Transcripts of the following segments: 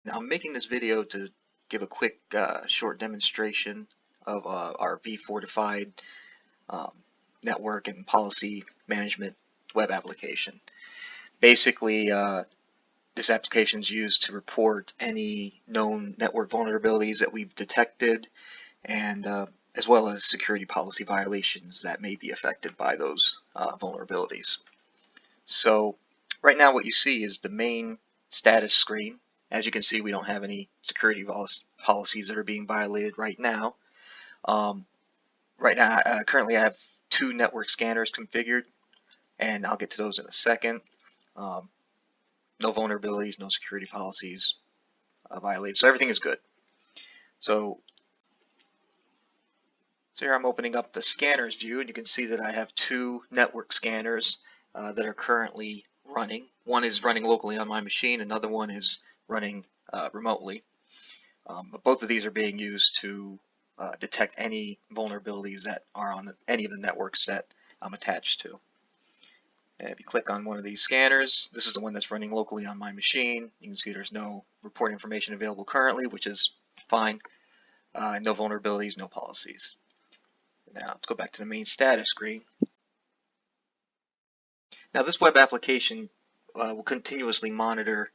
Now I'm making this video to give a quick short demonstration of our V4 network and policy management web application. Basically, this application is used to report any known network vulnerabilities that we've detected, and as well as security policy violations that may be affected by those vulnerabilities. So right now what you see is the main status screen. As you can see, we don't have any security policies that are being violated right now. Currently I have 2 network scanners configured, and I'll get to those in a second. No vulnerabilities, no security policies violated, so everything is good. So here I'm opening up the scanners view, and you can see that I have 2 network scanners that are currently running. One is running locally on my machine, another one is running remotely. But both of these are being used to detect any vulnerabilities that are on any of the networks that I'm attached to. And if you click on one of these scanners, this is the one that's running locally on my machine. You can see there's no report information available currently, which is fine. No vulnerabilities, no policies. Now let's go back to the main status screen. Now this web application will continuously monitor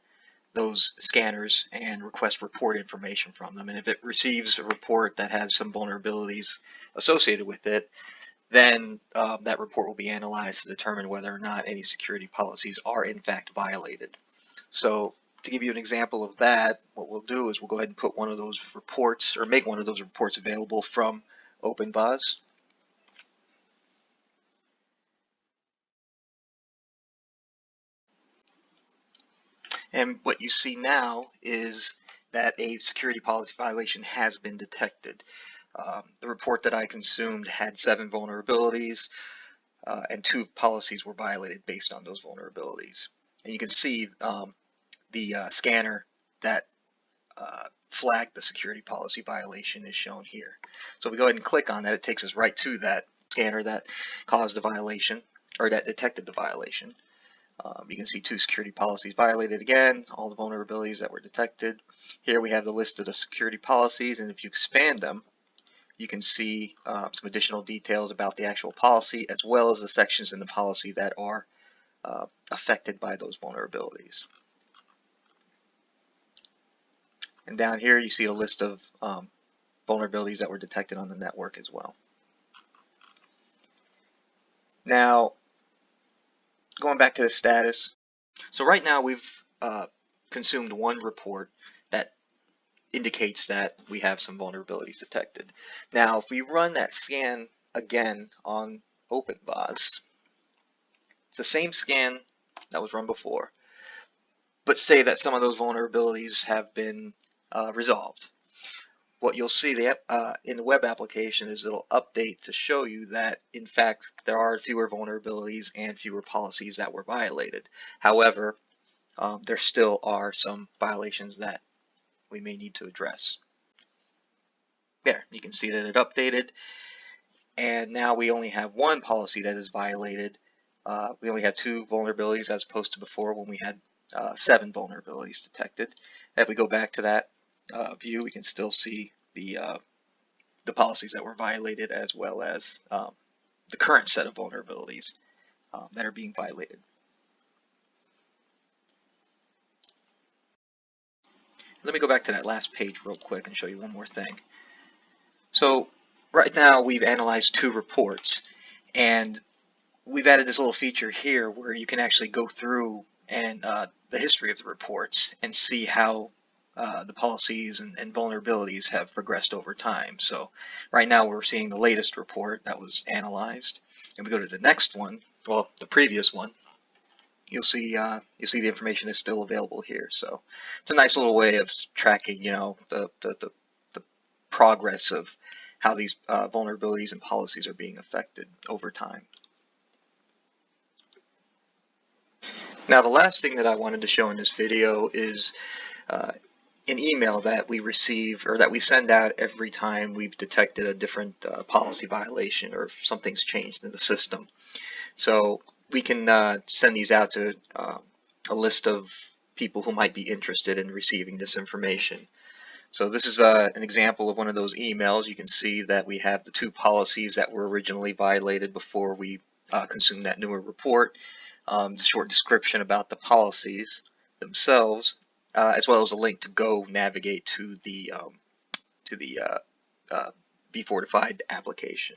those scanners and request report information from them, and if it receives a report that has some vulnerabilities associated with it, then that report will be analyzed to determine whether or not any security policies are in fact violated. So to give you an example of that, what we'll do is we'll go ahead and put one of those reports, or make one of those reports available from OpenVAS. And what you see now is that a security policy violation has been detected. The report that I consumed had 7 vulnerabilities, and 2 policies were violated based on those vulnerabilities. And you can see the scanner that flagged the security policy violation is shown here. So if we go ahead and click on that, it takes us right to that scanner that caused the violation, or that detected the violation. You can see 2 security policies violated again, all the vulnerabilities that were detected. Here we have the list of the security policies, and if you expand them, you can see some additional details about the actual policy, as well as the sections in the policy that are affected by those vulnerabilities. And down here you see a list of vulnerabilities that were detected on the network as well. Now, going back to the status, so right now we've consumed 1 report that indicates that we have some vulnerabilities detected. Now if we run that scan again on OpenVAS, it's the same scan that was run before, but say that some of those vulnerabilities have been resolved. What you'll see in the web application is it'll update to show you that in fact there are fewer vulnerabilities and fewer policies that were violated. However, there still are some violations that we may need to address. There, you can see that it updated, and now we only have 1 policy that is violated. We only have 2 vulnerabilities as opposed to before when we had 7 vulnerabilities detected. If we go back to that view, we can still see the policies that were violated, as well as the current set of vulnerabilities that are being violated. Let me go back to that last page real quick and show you one more thing. So right now we've analyzed 2 reports, and we've added this little feature here where you can actually go through and the history of the reports and see how the policies and vulnerabilities have progressed over time. So right now we're seeing the latest report that was analyzed, and we go to the next one, well, the previous one. You'll see the information is still available here. So it's a nice little way of tracking, the progress of how these vulnerabilities and policies are being affected over time. Now the last thing that I wanted to show in this video is an email that we receive, or that we send out every time we've detected a different policy violation, or if something's changed in the system. So we can send these out to a list of people who might be interested in receiving this information. So this is an example of one of those emails. You can see that we have the 2 policies that were originally violated before we consumed that newer report, the short description about the policies themselves, as well as a link to go navigate to the Vfortified application.